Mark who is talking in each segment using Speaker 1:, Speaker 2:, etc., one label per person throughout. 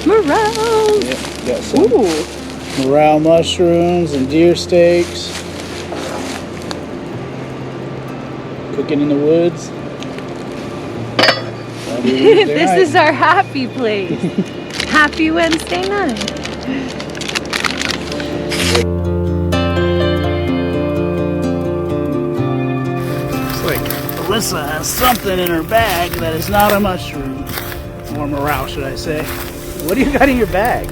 Speaker 1: Morels!
Speaker 2: Yep, got some morel mushrooms and deer steaks. Cooking in the woods.
Speaker 1: This is our happy place. Happy Wednesday night.
Speaker 2: Looks like Alyssa has something in her bag that is not a mushroom. Or morel, should I say. What do you got in your bag?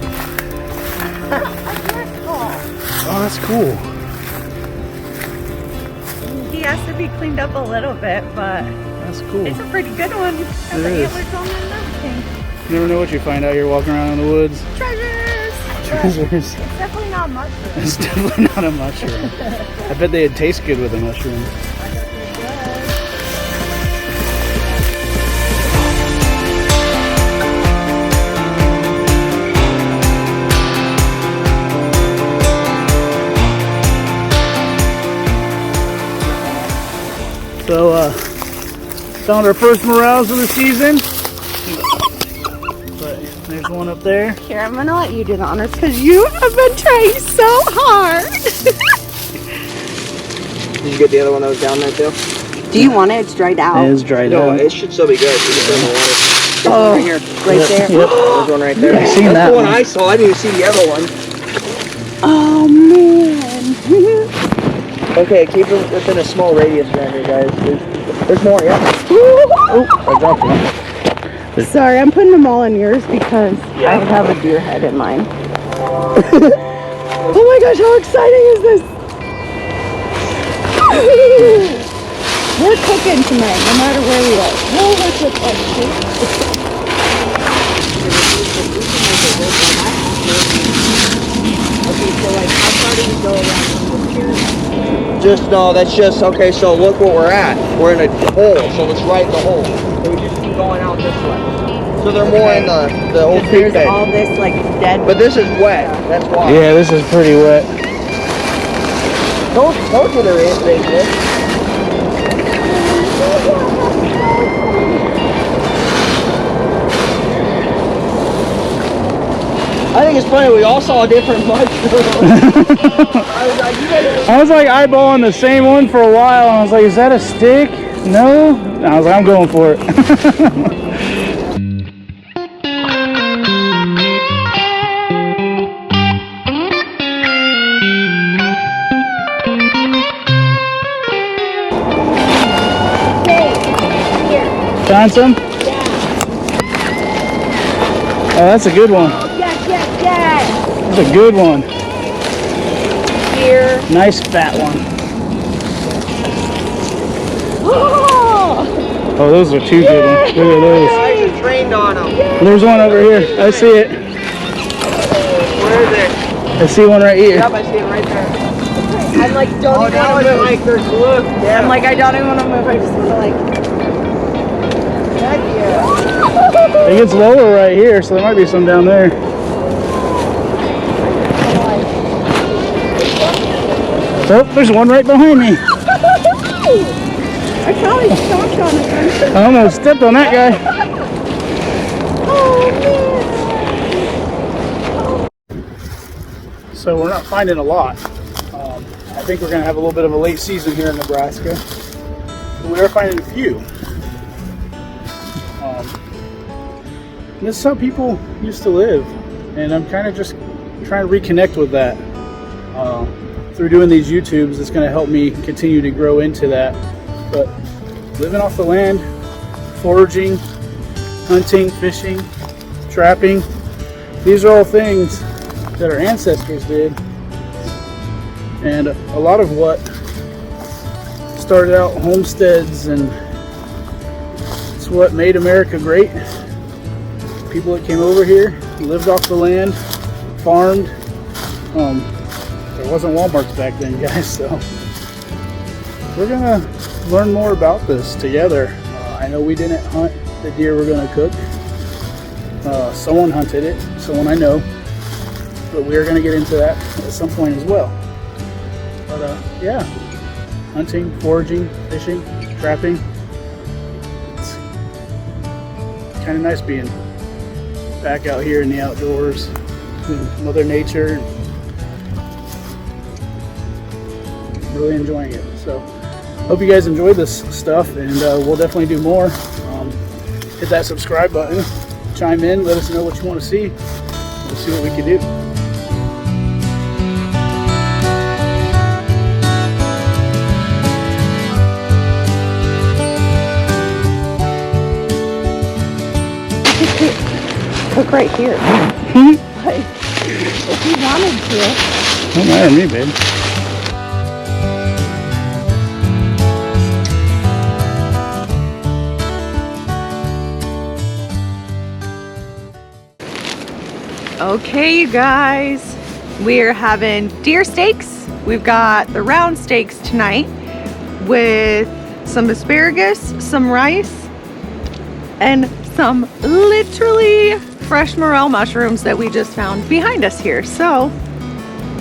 Speaker 2: Oh, that's cool.
Speaker 1: He has to be cleaned up a little bit, but
Speaker 2: that's cool.
Speaker 1: It's a pretty good one. Got the antlers on and everything.
Speaker 2: You never know what you find out here walking around in the woods.
Speaker 1: Treasures!
Speaker 2: Treasures.
Speaker 1: It's definitely not a mushroom.
Speaker 2: It's definitely not a mushroom. I bet they'd taste good with a mushroom. So, found our first morels of the season. But there's one up there.
Speaker 1: Here, I'm gonna let you do the honors because you have been trying so hard.
Speaker 3: Did you get the other one that was down there too?
Speaker 1: Do you want it? It's dried out.
Speaker 2: It is dried out.
Speaker 3: No, it should still be good. You can put it in the water.
Speaker 1: Oh,
Speaker 3: Right here.
Speaker 1: right there.
Speaker 2: Yep.
Speaker 3: There's one right there.
Speaker 2: I've seen
Speaker 3: That's
Speaker 2: that
Speaker 3: the one
Speaker 2: one.
Speaker 3: I saw. I didn't even see the other one.
Speaker 1: Oh man.
Speaker 3: Okay, keep it within a small radius around here, guys. There's more, yeah.
Speaker 2: Oh, I dropped one.
Speaker 1: Sorry, I'm putting them all in yours because I have a deer head in mine. Oh my gosh, how exciting is this? We're cooking tonight, no matter where we are. We'll work with us. Okay, so like how far do we go around from here?
Speaker 3: No, that's just, okay, so look where we're at. We're in a hole, so it's right in the hole. So we just keep going out this way. So they're more in the old creek bed.
Speaker 1: There's all this like dead.
Speaker 3: But this is wet, that's why.
Speaker 2: Yeah, this is pretty wet.
Speaker 3: Told you there is big one. I think it's funny, we all saw a different mushroom.
Speaker 2: I was like eyeballing the same one for a while, and I was like, is that a stick? No? And I was like, I'm going for it. Found some?
Speaker 1: Yeah.
Speaker 2: Oh, that's a good one.
Speaker 1: Yes.
Speaker 2: That's a good one.
Speaker 1: Here.
Speaker 2: Nice fat one.
Speaker 1: Oh,
Speaker 2: Oh, those are two good ones. Look at those.
Speaker 3: Guys are trained on them.
Speaker 2: There's one over here. I see it.
Speaker 3: Where is it?
Speaker 2: I see one right here.
Speaker 3: Yep, I see it right there.
Speaker 1: I'm like, don't
Speaker 3: Oh,
Speaker 1: even
Speaker 3: now
Speaker 1: want
Speaker 3: it's
Speaker 1: to move.
Speaker 3: like there's glue. Yeah.
Speaker 1: I'm like, I don't even want to move. I just want to like.
Speaker 3: Heck yeah.
Speaker 2: It gets lower right here, so there might be some down there. Oh, there's one right behind me.
Speaker 1: I probably stomped on it.
Speaker 2: I almost stepped on that guy.
Speaker 1: Oh man.
Speaker 2: So we're not finding a lot. I think we're going to have a little bit of a late season here in Nebraska. But we are finding a few. This is how people used to live. And I'm kind of just trying to reconnect with that. Through doing these YouTubes, it's going to help me continue to grow into that. But living off the land, foraging, hunting, fishing, trapping, these are all things that our ancestors did. And a lot of what started out homesteads, and it's what made America great. People that came over here lived off the land, farmed. There wasn't Walmarts back then, guys, so we're gonna learn more about this together. I know we didn't hunt the deer we're gonna cook. Someone hunted it, someone I know, but we are gonna get into that at some point as well. But yeah, hunting, foraging, fishing, trapping. It's kind of nice being back out here in the outdoors with Mother Nature. Really enjoying it. So hope you guys enjoyed this stuff, and we'll definitely do more. Hit that subscribe button, chime in, let us know what you want to see. We'll see what we can do.
Speaker 1: Cook right here. Like, if you wanted to.
Speaker 2: Don't matter to me, babe.
Speaker 1: Okay, you guys, we're having deer steaks. We've got the round steaks tonight with some asparagus, some rice, and some literally fresh morel mushrooms that we just found behind us here. So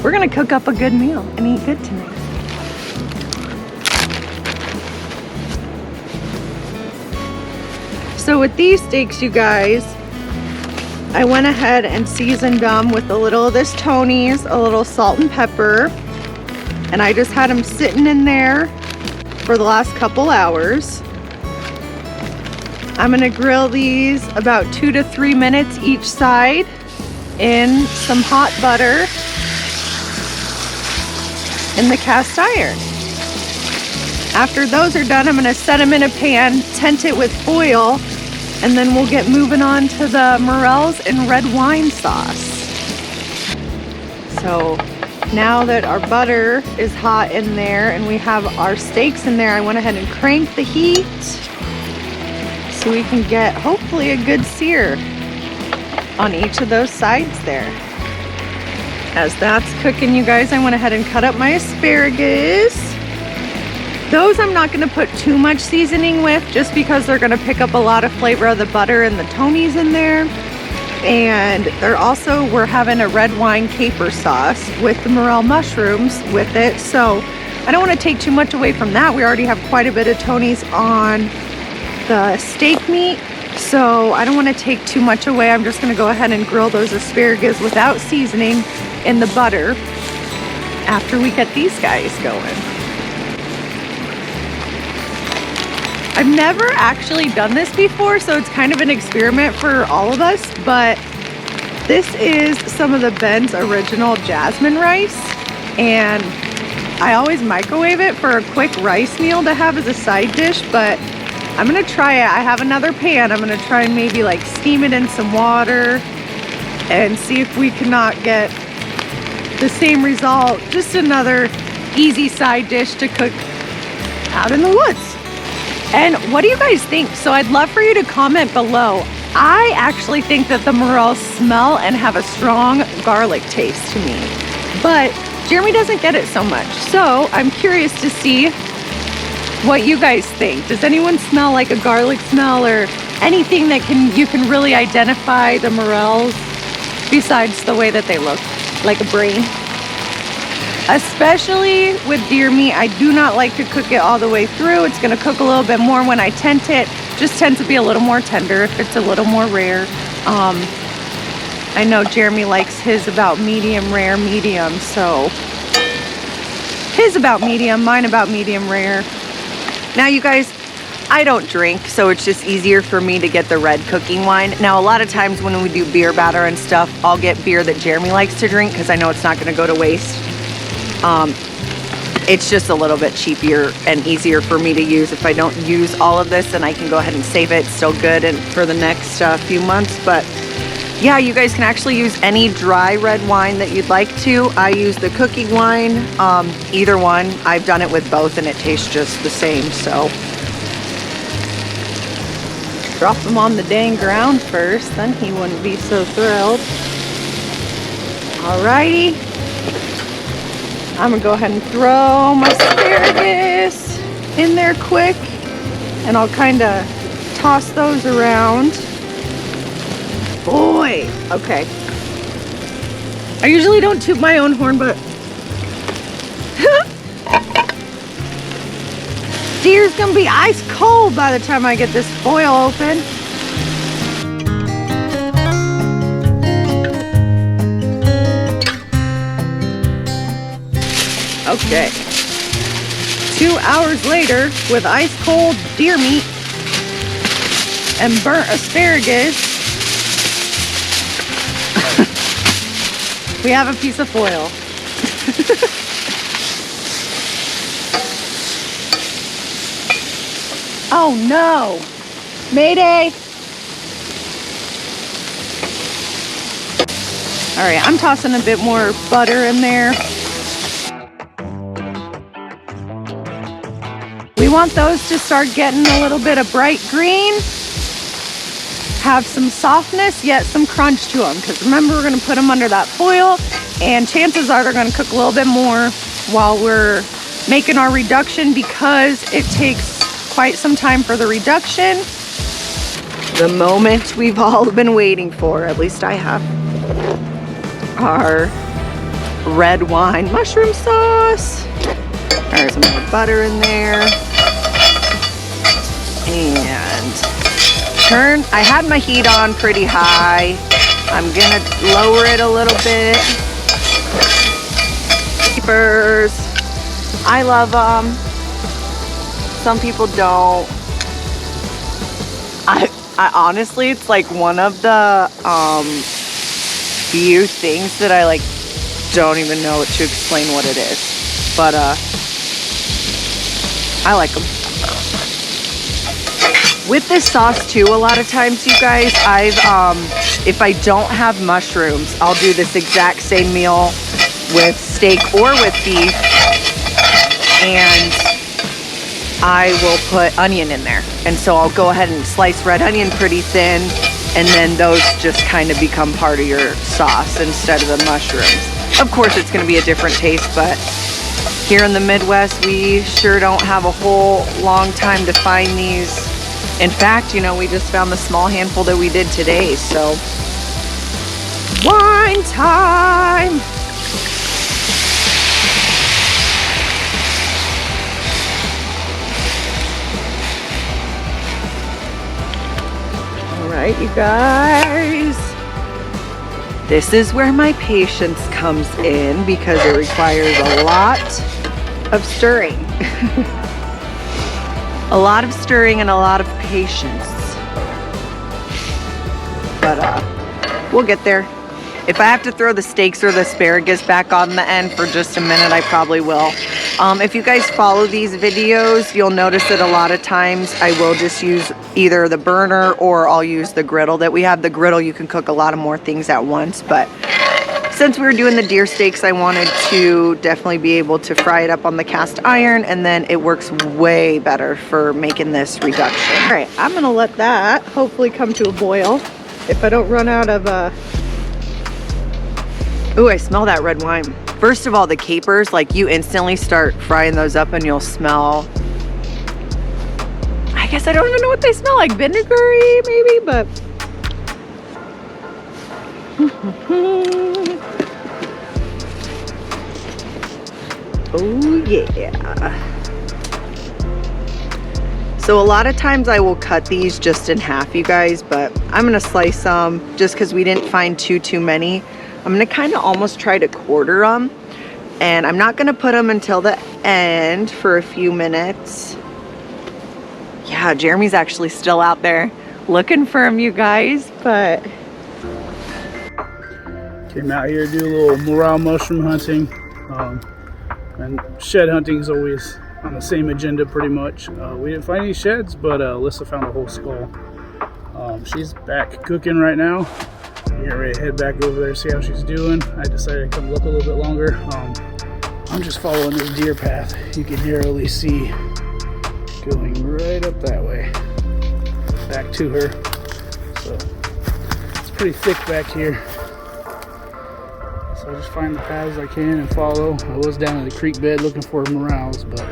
Speaker 1: we're gonna cook up a good meal and eat good tonight. So with these steaks, you guys, I went ahead and seasoned them with a little of this Tony's, a little salt and pepper, and I just had them sitting in there for the last couple hours. I'm gonna grill these about 2 to 3 minutes each side in some hot butter in the cast iron. After those are done, I'm gonna set them in a pan, tent it with foil, and then we'll get moving on to the morels and red wine sauce. So now that our butter is hot in there and we have our steaks in there, I went ahead and cranked the heat so we can get hopefully a good sear on each of those sides there. As that's cooking, you guys, I went ahead and cut up my asparagus. Those I'm not going to put too much seasoning with, just because they're going to pick up a lot of flavor of the butter and the Tony's in there. And we're having a red wine caper sauce with the morel mushrooms with it. So I don't want to take too much away from that. We already have quite a bit of Tony's on the steak meat, so I don't want to take too much away. I'm just going to go ahead and grill those asparagus without seasoning in the butter after we get these guys going. I've never actually done this before, so it's kind of an experiment for all of us, but this is some of the Ben's original jasmine rice, and I always microwave it for a quick rice meal to have as a side dish, but I'm gonna try it. I have another pan. I'm gonna try and maybe like steam it in some water and see if we cannot get the same result. Just another easy side dish to cook out in the woods. And what do you guys think? So I'd love for you to comment below. I actually think that the morels smell and have a strong garlic taste to me, but Jeremy doesn't get it so much. So I'm curious to see what you guys think. Does anyone smell like a garlic smell or anything that you can really identify the morels besides the way that they look like a brain? Especially with deer meat, I do not like to cook it all the way through. It's gonna cook a little bit more when I tent it. Just tends to be a little more tender if it's a little more rare. I know Jeremy likes his about medium rare, medium, so his about medium, mine about medium rare. Now you guys, I don't drink, so it's just easier for me to get the red cooking wine. Now a lot of times when we do beer batter and stuff, I'll get beer that Jeremy likes to drink because I know it's not gonna go to waste. It's just a little bit cheaper and easier for me to use. If I don't use all of this, then I can go ahead and save it. It's still good and for the next few months. But yeah, you guys can actually use any dry red wine that you'd like to. I use the cooking wine, either one. I've done it with both and it tastes just the same. So drop them on the dang ground first, then he wouldn't be so thrilled. Alrighty. I'm gonna go ahead and throw my asparagus in there quick, and I'll kind of toss those around. Boy, okay. I usually don't toot my own horn, but deer's gonna be ice cold by the time I get this foil open. Okay. 2 hours later, with ice cold deer meat and burnt asparagus, we have a piece of foil. Oh no! Mayday! All right, I'm tossing a bit more butter in there. We want those to start getting a little bit of bright green, have some softness, yet some crunch to them. Because remember, we're gonna put them under that foil, and chances are they're gonna cook a little bit more while we're making our reduction, because it takes quite some time for the reduction. The moment we've all been waiting for, at least I have, our red wine mushroom sauce. There's some more butter in there. And I had my heat on pretty high. I'm gonna lower it a little bit. Capers. I love them. Some people don't. I honestly, it's like one of the few things that I like don't even know to explain what it is. But I like them. With this sauce too, a lot of times, you guys, if I don't have mushrooms, I'll do this exact same meal with steak or with beef, and I will put onion in there. And so I'll go ahead and slice red onion pretty thin, and then those just kind of become part of your sauce instead of the mushrooms. Of course, it's going to be a different taste, but here in the Midwest, we sure don't have a whole long time to find these. In fact, you know, we just found the small handful that we did today, so. Wine time! All right, you guys. This is where my patience comes in, because it requires a lot of stirring. A lot of stirring and a lot of patience. But we'll get there. If I have to throw the steaks or the asparagus back on the end for just a minute, I probably will. If you guys follow these videos, you'll notice that a lot of times I will just use either the burner or I'll use the griddle that we have. The griddle, you can cook a lot of more things at once, but since we were doing the deer steaks, I wanted to definitely be able to fry it up on the cast iron, and then it works way better for making this reduction. All right, I'm gonna let that hopefully come to a boil. If I don't run out of Ooh, I smell that red wine. First of all, the capers, like you instantly start frying those up and you'll smell, I guess I don't even know what they smell like, vinegary maybe, but. Oh yeah. So a lot of times I will cut these just in half, you guys, but I'm gonna slice some just because we didn't find too many. I'm gonna kind of almost try to quarter them, and I'm not gonna put them until the end for a few minutes. Yeah, Jeremy's actually still out there looking for him, you guys, but.
Speaker 2: Came out here to do a little morel mushroom hunting. And shed hunting is always on the same agenda pretty much. We didn't find any sheds, but Alyssa found a whole skull. She's back cooking right now. Getting ready to head back over there, see how she's doing. I decided to come look a little bit longer. I'm just following this deer path. You can narrowly see going right up that way, back to her. So it's pretty thick back here. So I just find the paths I can and follow. I was down in the creek bed looking for morels, but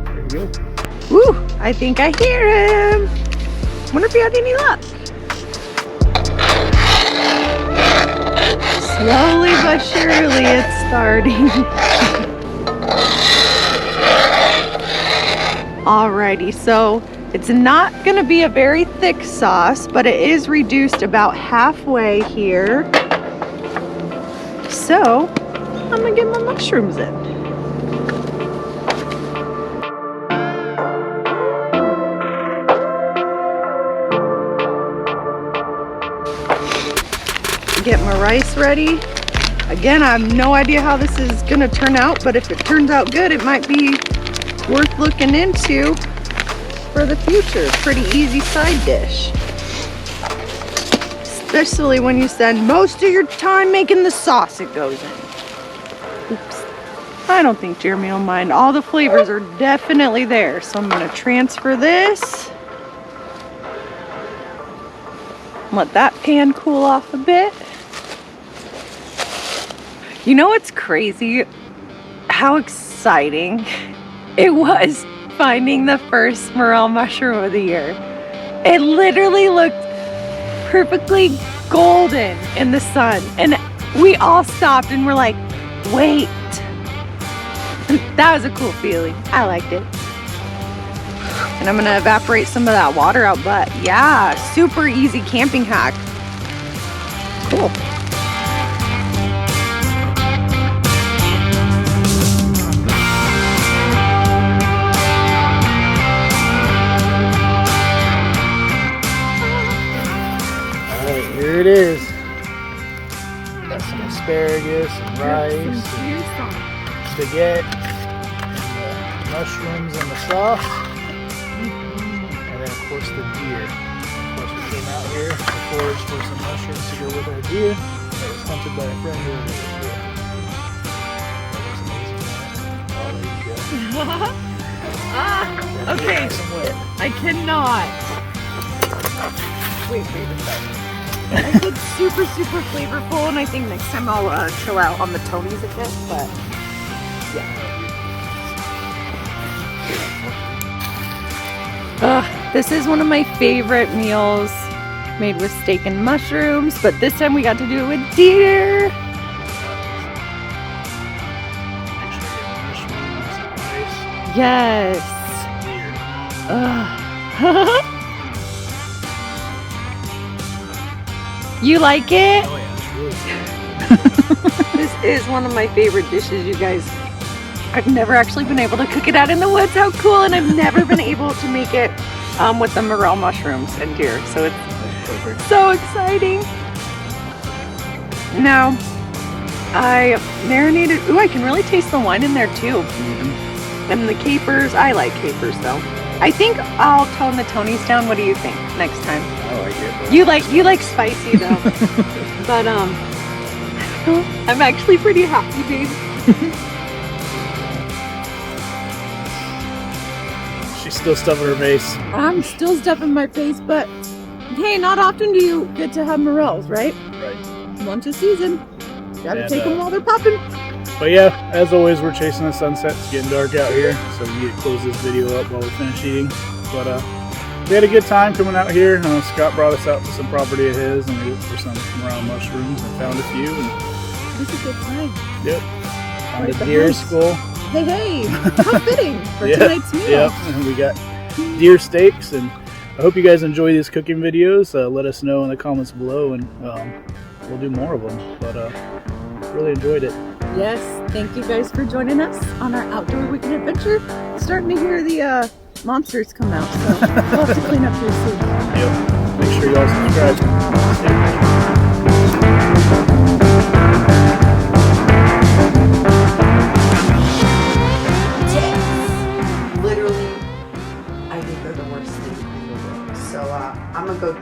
Speaker 2: there we go.
Speaker 1: Woo! I think I hear him. Wonder if he had any luck. Slowly but surely it's starting. Alrighty, so it's not gonna be a very thick sauce, but it is reduced about halfway here. So I'm gonna get my mushrooms in. get my rice ready. Again, I have no idea how this is gonna turn out, but if it turns out good, it might be worth looking into for the future. Pretty easy side dish. Especially when you spend most of your time making the sauce it goes in. Oops. I don't think Jeremy will mind. All the flavors are definitely there. So I'm gonna transfer this. Let that pan cool off a bit. You know what's crazy? How exciting it was finding the first morel mushroom of the year. It literally looked perfectly golden in the sun. And we all stopped and were like, wait. That was a cool feeling. I liked it. And I'm gonna evaporate some of that water out, but yeah, super easy camping hack. Cool.
Speaker 2: Here it is. Got some asparagus, and rice, and spaghetti, and the mushrooms and the sauce, and then of course the deer. Of course we came out here to forage for some mushrooms to go with our deer that was hunted by a friend earlier this year. That was amazing. Oh, there you go.
Speaker 1: Okay, I cannot. Wait a second. It's super flavorful, and I think next time I'll chill out on the Tonys again, but yeah. This is one of my favorite meals, made with steak and mushrooms, but this time we got to do it with deer. Yes. You like it?
Speaker 2: Oh yeah, it's really good.
Speaker 1: This is one of my favorite dishes, you guys. I've never actually been able to cook it out in the woods. How cool! And I've never been able to make it with the morel mushrooms and deer. So it's so exciting. Now, I marinated. Ooh, I can really taste the wine in there too. And the capers. I like capers though. I think I'll tone the Tonys down. What do you think next time?
Speaker 2: I like it.
Speaker 1: You like spicy though. But I don't know. I'm actually pretty happy, babe.
Speaker 2: She's still stuffing her face.
Speaker 1: I'm still stuffing my face, but hey, not often do you get to have morels, right?
Speaker 2: Right.
Speaker 1: Once a season. Gotta
Speaker 2: And,
Speaker 1: take them while they're popping.
Speaker 2: But yeah, as always, we're chasing the sunset. It's getting dark out here, so we need to close this video up while we finish eating. But we had a good time coming out here. Scott brought us out to some property of his, and we looked for some morel mushrooms and found a few. And
Speaker 1: This is a good time.
Speaker 2: yep, found
Speaker 1: Right,
Speaker 2: a
Speaker 1: the
Speaker 2: deer
Speaker 1: hunt.
Speaker 2: skull.
Speaker 1: Hey, how fitting for
Speaker 2: Yeah,
Speaker 1: tonight's meal.
Speaker 2: Yep, and we got deer steaks. And I hope you guys enjoy these cooking videos. Let us know in the comments below, and we'll do more of them. But really enjoyed it.
Speaker 1: Yes, thank you guys for joining us on our outdoor weekend adventure. Starting to hear the monsters come out, so we'll have to clean up here soon.
Speaker 2: Yep. Make sure you all subscribe.
Speaker 1: Literally, I think they're the worst thing in the world. So I'm gonna go